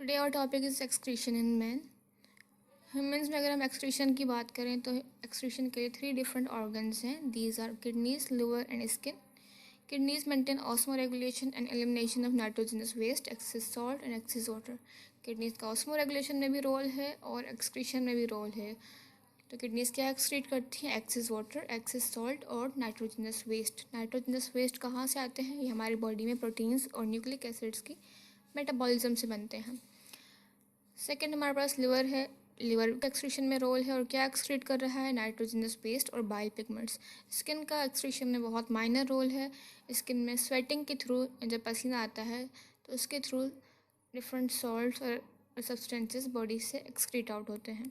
Today our topic is excretion in man. Humans में अगर हम एक्सक्रीशन की बात करें तो एक्सक्रीशन के लिए 3 डिफरेंट ऑर्गन्स हैं। These are kidneys, liver and skin. Kidneys maintain osmoregulation and elimination of nitrogenous waste, excess salt and excess water. Kidneys का ऑस्मो रेगुलेशन में भी रोल है और एक्सक्रीशन में भी रोल है। तो किडनीज क्या एक्सक्रीट करती हैं? एक्सेस वाटर, एक्सेस सॉल्ट और नाइट्रोजनस वेस्ट। नाइट्रोजनस वेस्ट कहाँ से आते हैं? ये हमारी बॉडी में प्रोटीन्स और न्यूक्लिक एसिड्स की मेटाबॉलिज्म से बनते हैं। सेकेंड हमारे पास लिवर है। लिवर का एक्सक्रीशन में रोल है और क्या एक्सक्रीट कर रहा है? नाइट्रोजनस वेस्ट और बाइल पिगमेंट्स। स्किन का एक्सक्रीशन में बहुत माइनर रोल है। स्किन में स्वेटिंग के थ्रू जब पसीना आता है तो उसके थ्रू डिफरेंट सॉल्ट्स और सब्सटेंसेस बॉडी से एक्सक्रीट आउट होते हैं।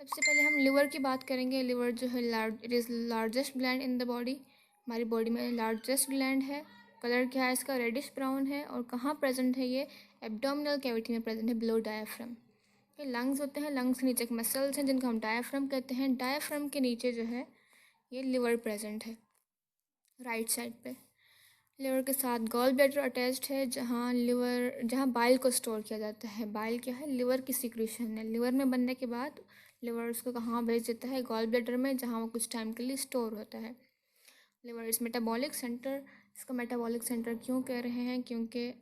सबसे पहले हम लिवर की बात करेंगे। लिवर जो है it is largest gland in the body. हमारी बॉडी में लार्जेस्ट ग्लैंड है। कलर क्या है इसका? रेडिश ब्राउन है। और कहाँ प्रेजेंट है ये? एब्डोमिनल कैविटी में प्रेजेंट है, बिलो डायाफ्राम। ये लंग्स होते हैं। लंग्स के नीचे एक मसल्स हैं जिनको हम डायाफ्राम कहते हैं। डायाफ्राम के नीचे जो है ये लिवर प्रेजेंट है राइट साइड पे। लिवर के साथ गॉल ब्लैडर अटैच्ड है जहाँ बाइल को स्टोर किया जाता है। बाइल क्या है? लिवर की सिक्रीशन है। लिवर में बनने के बाद लिवर उसको कहाँ भेज देता है? गॉल ब्लैडर में, जहाँ वो कुछ टाइम के लिए स्टोर होता है। Liver is metabolic centre. इसका मेटाबॉलिक सेंटर क्यों कह रहे हैं? क्योंकि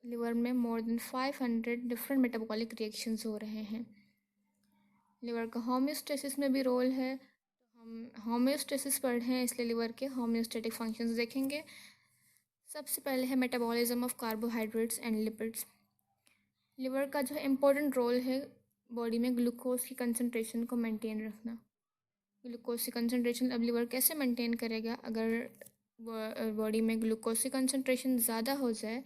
लिवर में more than 500 different metabolic reactions हो रहे हैं। लिवर का होम्योस्टेसिस में भी रोल है। हम होम्योस्टेसिस पढ़ रहे हैं इसलिए लिवर के होम्योस्टेटिक फंक्शंस देखेंगे। सबसे पहले है metabolism of carbohydrates and lipids. Liver का जो इम्पोर्टेंट रोल है बॉडी में ग्लूकोज की कंसंट्रेशन को मेंटेन रखना। ग्लूकोज की कंसंट्रेशन अब लिवर कैसे मेंटेन करेगा? अगर बॉडी में ग्लूकोज की कंसंट्रेशन ज़्यादा हो जाए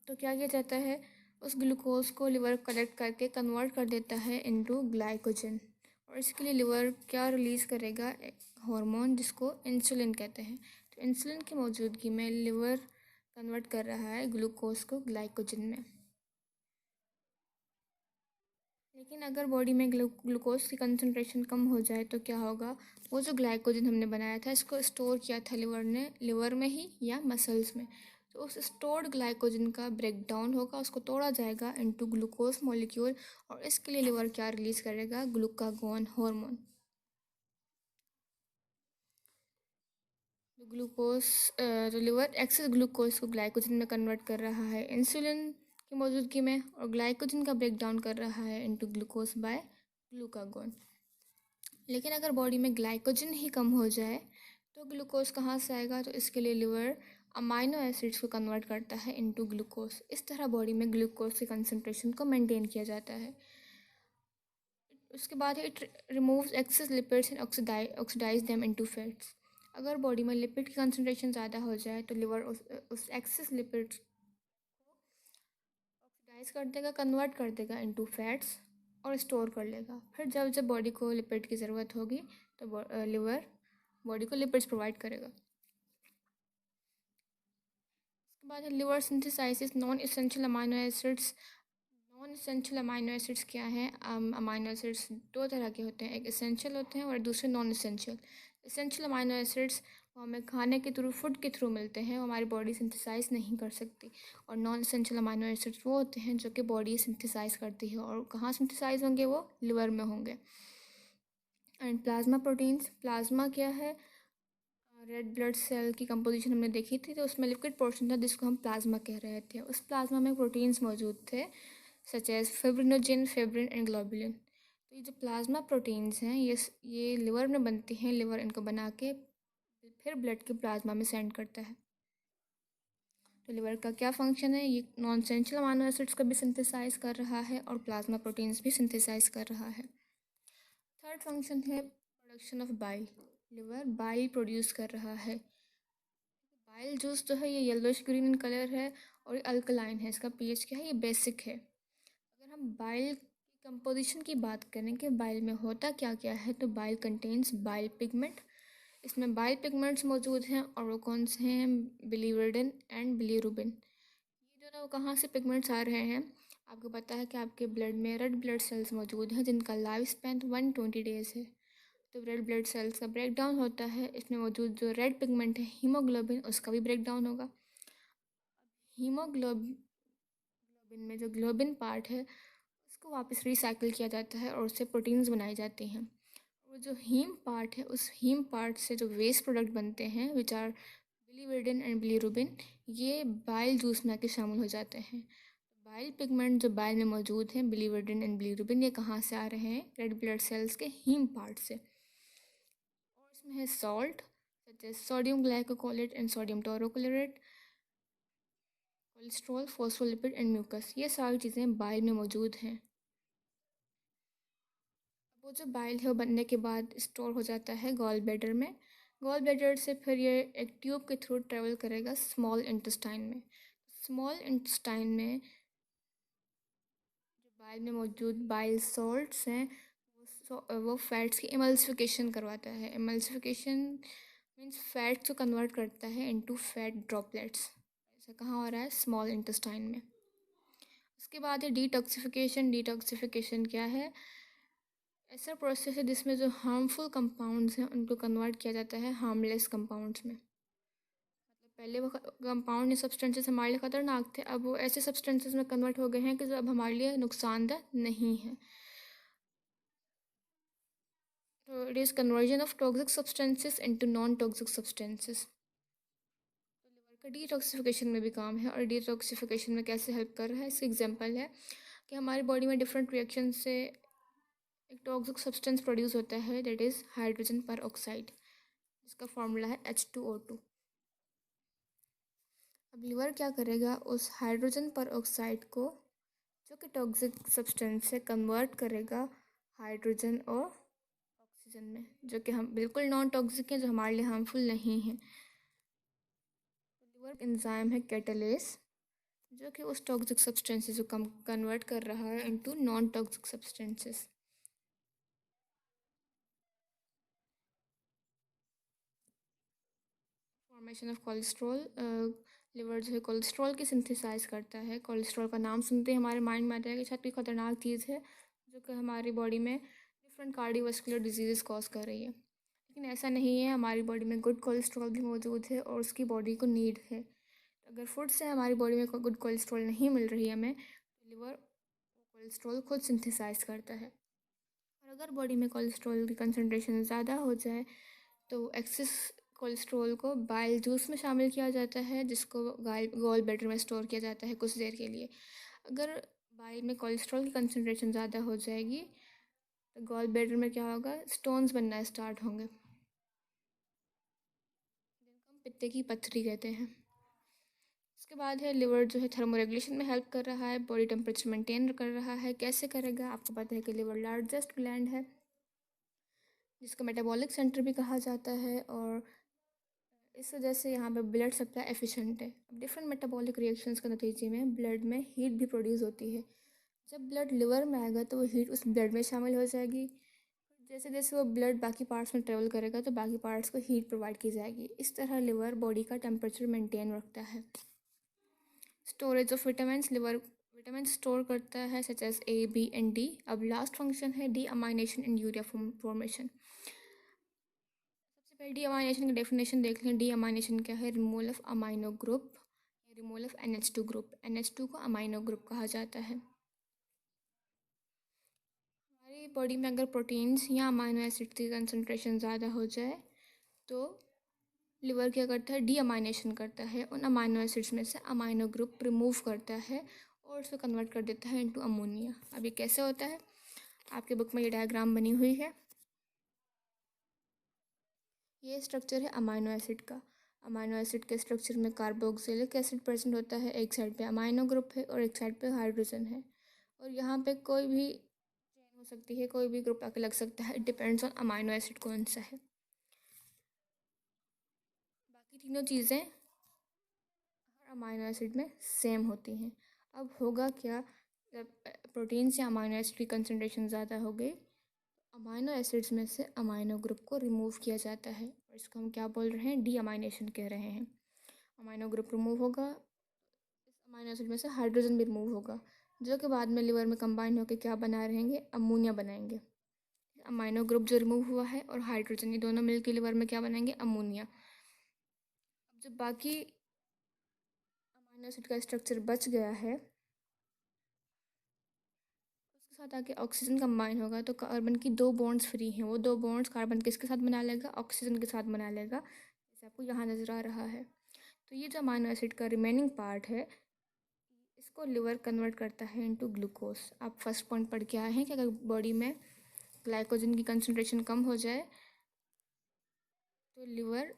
तो क्या किया जाता है? उस ग्लूकोज को लिवर कलेक्ट करके कन्वर्ट कर देता है इनटू ग्लाइकोजन। और इसके लिए लिवर क्या रिलीज़ करेगा? एक हार्मोन जिसको इंसुलिन कहते हैं। तो इंसुलिन की मौजूदगी में लिवर कन्वर्ट कर रहा है ग्लूकोज को ग्लाइकोजन में। लेकिन अगर बॉडी में ग्लूकोज की कंसंट्रेशन कम हो जाए तो क्या होगा? वो जो ग्लाइकोजन हमने बनाया था इसको स्टोर किया था लिवर ने, लिवर में ही या मसल्स में, तो उस स्टोर्ड ग्लाइकोजन का ब्रेक डाउन होगा, उसको तोड़ा जाएगा इनटू ग्लूकोज मॉलिक्यूल। और इसके लिए लिवर क्या रिलीज़ करेगा? Glucagon hormone. तो लिवर एक्सेस ग्लूकोज को ग्लाइकोजन में कन्वर्ट कर रहा है इंसुलिन की मौजूदगी में, और ग्लाइकोजन का ब्रेक डाउन कर रहा है इनटू ग्लूकोज बाय ग्लूकागोन। लेकिन अगर बॉडी में ग्लाइकोजन ही कम हो जाए तो ग्लूकोज कहाँ से आएगा? तो इसके लिए लिवर अमाइनो एसिड्स को कन्वर्ट करता है इनटू ग्लूकोज। इस तरह बॉडी में ग्लूकोज की कंसंट्रेशन को मेंटेन किया जाता है। उसके बाद it removes excess lipids and oxidize them into fats. अगर बॉडी में लिपिड की कंसंट्रेशन ज़्यादा हो जाए तो लिवर उस एक्सेस लिपिड्स ऑक्सीडाइज कर देगा, कन्वर्ट कर देगा इनटू फैट्स और स्टोर कर लेगा। फिर जब जब बॉडी को लिपिड की ज़रूरत होगी तो लिवर बॉडी को लिपिड्स प्रोवाइड करेगा। उसके बाद है liver synthesis non essential amino acids. Non essential amino acids क्या हैं? अमाइनो एसिड्स दो तरह के होते हैं, एक एसेंशियल होते हैं और दूसरे non essential. Essential amino acids वो हमें खाने के थ्रू, फूड के थ्रू मिलते हैं, वो हमारी बॉडी सिंथेसाइज नहीं कर सकती। और नॉन एसेंशियल अमाइनो एसिड्स वो होते हैं जो कि बॉडी सिंथेसाइज करती है, और कहाँ सिंथेसाइज होंगे? वो लिवर में होंगे। And plasma proteins. प्लाज्मा क्या है? रेड ब्लड सेल की कंपोजिशन हमने देखी थी, तो उसमें लिक्विड पोर्शन था जिसको हम प्लाज्मा कह रहे थे। उस प्लाज्मा में प्रोटीन्स मौजूद थे such as fibrinogen, fibrin and globulin. तो ये जो प्लाज्मा प्रोटीन्स हैं ये लिवर में बनती हैं। लिवर इनको बना के फिर ब्लड के प्लाज्मा में सेंड करता है। तो लिवर का क्या फंक्शन है? ये नॉन एसेंशियल अमाइनो एसिड्स को भी सिंथेसाइज कर रहा है और प्लाज्मा प्रोटीन्स भी सिंथेसाइज कर रहा है। थर्ड फंक्शन है production of bile. Liver bile produce कर रहा है। बाइल जूस जो है ये येलोइश ग्रीन इन कलर है और अल्कलाइन है। इसका पीएच क्या है? ये बेसिक है। अगर हम बाइल की कंपोजिशन की बात करें कि बाइल में होता क्या क्या है, तो बाइल कंटेन्स बाइल पिगमेंट। इसमें बाइल पिगमेंट्स मौजूद हैं और वो कौन से हैं? Biliverdin and bilirubin. ये दोनों कहाँ से पिगमेंट्स आ रहे हैं? आपको पता है कि आपके ब्लड में रेड ब्लड सेल्स मौजूद हैं जिनका लाइफ स्पैन 120 डेज़ है। तो रेड ब्लड सेल्स का ब्रेक डाउन होता है, इसमें मौजूद जो रेड पिगमेंट है हीमोग्लोबिन, उसका भी ब्रेक डाउन होगा। हीमोग्लोबिन में जो ग्लोबिन पार्ट है उसको वापस रिसाइकिल किया जाता है और उससे प्रोटीन्स बनाई जाती हैं। वो जो हीम पार्ट है, उस हीम पार्ट से जो वेस्ट प्रोडक्ट बनते हैं which are biliverdin and bilirubin, ये बाइल जूस में आके शामिल हो जाते हैं। बाइल पिगमेंट जो बाइल में मौजूद हैं, बिलीवर्डिन एंड बिलीरुबिन, ये कहाँ से आ रहे हैं? रेड ब्लड सेल्स के हीम पार्ट से। और इसमें है salt such as sodium glycocholate and sodium taurocholate, cholesterol, phospholipid and mucus, ये सारी चीज़ें बाइल में मौजूद हैं। वो जो बाइल है वो बनने के बाद स्टोर हो जाता है गॉल ब्लैडर में। गॉल ब्लैडर से फिर ये एक ट्यूब के थ्रू ट्रेवल करेगा स्मॉल इंटेस्टाइन में। स्मॉल इंटेस्टाइन में जो बाइल में मौजूद बाइल सॉल्ट्स हैं वो फैट्स की इमल्सिफिकेशन करवाता है। इमल्सिफिकेशन मीन्स फैट को कन्वर्ट करता है इनटू फैट ड्रॉपलेट्स। ऐसा कहाँ हो रहा है? स्मॉल इंटेस्टाइन में। उसके बाद है डिटॉक्सिफिकेशन। डिटॉक्सिफिकेशन क्या है? ऐसा प्रोसेस है जिसमें जो हार्मफुल कंपाउंड्स हैं उनको कन्वर्ट किया जाता है हार्मलेस कंपाउंड्स में। मतलब पहले वो कंपाउंड या सब्सटेंसेस हमारे लिए ख़तरनाक थे, अब वो ऐसे सब्सटेंसेस में कन्वर्ट हो गए हैं कि जो अब हमारे लिए नुकसानदेह नहीं है। तो it is conversion of toxic substances into non toxic substances. तो लिवर का डिटॉक्सिफिकेशन में भी काम है। और डिटॉक्सिफिकेशन में कैसे हेल्प कर रहा है, इसका एग्जांपल है कि हमारी बॉडी में डिफरेंट रिएक्शन से एक टॉक्सिक सब्सटेंस प्रोड्यूस होता है, दैट इज़ हाइड्रोजन पर ऑक्साइड, जिसका फॉर्मूला है H2O2। अब लिवर क्या करेगा? उस हाइड्रोजन पर ऑक्साइड को, जो कि टॉक्सिक सब्सटेंस से, कन्वर्ट करेगा हाइड्रोजन और ऑक्सीजन में, जो कि हम बिल्कुल नॉन टॉक्सिक हैं, जो हमारे लिए हार्मफुल नहीं है। तो लिवर एंजाइम है कैटालेस, जो कि उस टॉक्सिक सब्सटेंसेस को कन्वर्ट कर रहा है into non toxic substances. Formation of cholesterol. Liver जो है कोलेस्ट्रॉल की सिंथेसाइज करता है। कोलेस्ट्रॉल का नाम सुनते ही हमारे माइंड में आता है कि शायद कोई खतरनाक चीज़ है जो कि हमारी बॉडी में डिफरेंट कार्डियोवास्कुलर डिजीज़ कॉज कर रही है, लेकिन ऐसा नहीं है। हमारी बॉडी में गुड कोलेस्ट्रॉल भी मौजूद है और उसकी बॉडी को नीड है। तो अगर फूड से हमारी बॉडी में गुड कोलेस्ट्रॉल नहीं मिल रही है हमें, तो लिवर कोलेस्ट्रॉल खुद सिंथेसाइज करता है। और अगर बॉडी में कोलेस्ट्रॉल की कंसनट्रेशन ज़्यादा हो जाए तो एक्सेस कोलेस्ट्रॉल को बाइल जूस में शामिल किया जाता है, जिसको गॉल ब्लैडर में स्टोर किया जाता है कुछ देर के लिए। अगर बाइल में कोलेस्ट्रॉल की कंसनट्रेशन ज़्यादा हो जाएगी तो गॉल ब्लैडर में क्या होगा? स्टोन्स बनना स्टार्ट होंगे, जिनको हम पित्ते की पत्थरी कहते हैं। उसके बाद है लिवर जो है थर्मोरेगुलेशन में हेल्प कर रहा है, बॉडी टेम्परेचर मेंटेन कर रहा है। कैसे करेगा? आपको पता है कि लिवर लार्जेस्ट ग्लैंड है, जिसको मेटाबॉलिक सेंटर भी कहा जाता है, और इस वजह से यहाँ पे ब्लड सप्लाई एफिशिएंट है। अब डिफरेंट मेटाबॉलिक रिएक्शंस के नतीजे में ब्लड में हीट भी प्रोड्यूस होती है। जब ब्लड लिवर में आएगा तो वो हीट उस ब्लड में शामिल हो जाएगी। जैसे जैसे वो ब्लड बाकी पार्ट्स में ट्रेवल करेगा तो बाकी पार्ट्स को हीट प्रोवाइड की जाएगी। इस तरह लिवर बॉडी का टेम्परेचर मेंटेन रखता है। Storage of vitamins. Liver vitamin store करता है such as A, B and D। अब लास्ट फंक्शन है deamination and urea formation. सबसे पहले डी अमाइनेशन की डेफिनेशन देख लें। डी अमाइनेशन क्या है? Removal of amino group, removal of NH2 group. NH2 को अमाइनो ग्रुप कहा जाता है। हमारी बॉडी में अगर प्रोटीन्स या अमाइनो एसिड की कंसनट्रेशन ज़्यादा हो जाए तो लिवर क्या करता है? डी अमाइनेशन करता है, उन अमाइनो एसिड्स में से अमाइनो ग्रुप रिमूव करता है और उसको कन्वर्ट कर देता है इनटू अमोनिया। अब ये कैसे होता है? आपके बुक में ये डायग्राम बनी हुई है। ये स्ट्रक्चर है अमाइनो एसिड का। अमाइनो एसिड के स्ट्रक्चर में कार्बोक्सिलिक एसिड प्रेजेंट होता है, एक साइड पे अमाइनो ग्रुप है और एक साइड पे हाइड्रोजन है। और यहाँ पे कोई भी चेन हो सकती है, कोई भी ग्रुप आके लग सकता है, it depends on amino acid कौन सा है। बाकी तीनों चीज़ें हर अमाइनो एसिड में सेम होती हैं। अब होगा क्या? जब प्रोटीन्स या अमाइनो एसिड की कंसनट्रेशन ज़्यादा हो गई, अमाइनो एसिड्स में से अमाइनो ग्रुप को रिमूव किया जाता है और इसको हम क्या बोल रहे हैं? डी अमाइनेशन कह रहे हैं। अमाइनो ग्रुप रिमूव होगा, इस अमाइनो एसिड में से हाइड्रोजन भी रिमूव होगा, जो कि बाद में लिवर में कंबाइन होकर क्या बना रहेंगे? अमोनिया बनाएंगे। अमाइनो ग्रुप जो रिमूव हुआ है और हाइड्रोजन, ये दोनों मिलकर लिवर में क्या बनाएंगे? अमोनिया। अब जब बाकी अमीनो एसिड का स्ट्रक्चर बच गया है, उसके साथ आके ऑक्सीजन कंबाइन होगा तो कार्बन की 2 बॉन्ड्स फ्री हैं, वो 2 बॉन्ड्स कार्बन किसके साथ बना लेगा, ऑक्सीजन के साथ बना लेगा, जैसे आपको यहाँ नज़र आ रहा है। तो ये जो अमीनो एसिड का रिमेनिंग पार्ट है इसको लिवर कन्वर्ट करता है इनटू ग्लूकोज। आप फर्स्ट पॉइंट पढ़ के आए हैं कि अगर बॉडी में ग्लाइकोजन की कंसनट्रेशन कम हो जाए तो लिवर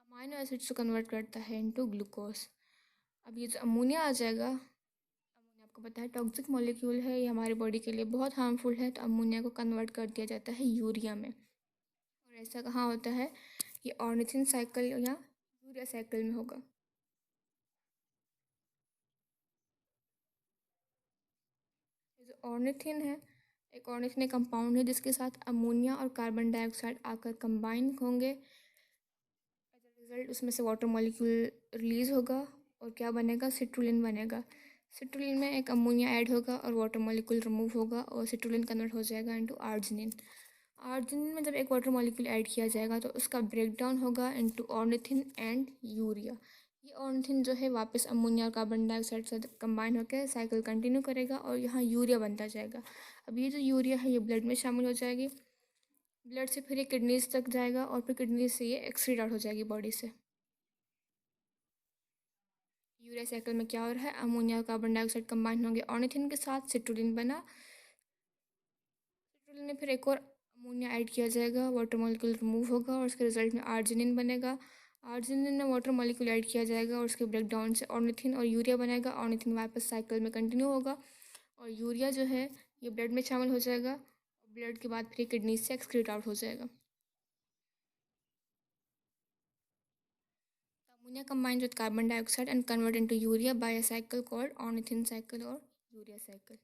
अमीनो एसिड्स को कन्वर्ट करता है इनटू ग्लूकोज। अब ये जो अमोनिया आ जाएगा, अमोनिया आपको पता है टॉक्सिक मॉलिक्यूल है, ये हमारी बॉडी के लिए बहुत हार्मफुल है, तो अमोनिया को कन्वर्ट कर दिया जाता है यूरिया में। और ऐसा कहाँ होता है, ये ऑर्निथिन साइकिल या यूरिया साइकिल में होगा। जो ऑर्निथिन है, एक ऑर्निथिन एक कंपाउंड है जिसके साथ अमोनिया और कार्बन डाइऑक्साइड आकर कंबाइन होंगे। एज अ रिजल्ट उसमें से वाटर मॉलिक्यूल रिलीज होगा और क्या बनेगा, सिट्रुलिन बनेगा। सिट्रुलिन में एक अमोनिया ऐड होगा और वाटर मॉलिक्यूल रिमूव होगा और सिट्रुलिन कन्वर्ट हो जाएगा इनटू आर्जिनिन। आर्जिनिन में जब एक वाटर मॉलिक्यूल ऐड किया जाएगा तो उसका ब्रेकडाउन होगा इनटू ऑर्निथिन एंड यूरिया। ये ऑर्निथिन जो है वापस अमोनिया और कार्बन डाइऑक्साइड से कंबाइन होकर साइकिल कंटिन्यू करेगा और यहाँ यूरिया बनता जाएगा। अब ये जो यूरिया है ये ब्लड में शामिल हो जाएगी, ब्लड से फिर ये किडनीज तक जाएगा और फिर किडनीज से ये एक्सक्रीट आउट हो जाएगी बॉडी से। यूरिया साइकिल में क्या हो रहा है, अमोनिया और कार्बन डाइऑक्साइड कंबाइन होंगे ऑर्निथिन के साथ, सिट्रुलिन बना, सिट्रुलिन में फिर एक और अमोनिया ऐड किया जाएगा, वाटर मॉलिक्यूल रिमूव होगा और उसके रिजल्ट में आर्जिनिन बनेगा। आर्जिनिन में वाटर मॉलिक्यूल ऐड किया जाएगा और उसके ब्रेकडाउन से ऑर्निथिन और यूरिया बनेगा। ऑर्निथिन वापस साइकिल में कंटिन्यू होगा और यूरिया जो है ये ब्लड में शामिल हो जाएगा और ब्लड के बाद फिर किडनी से एक्सक्रीट आउट हो जाएगा। Ammonia combines with carbon dioxide and convert into urea by a cycle called ornithine cycle or urea cycle.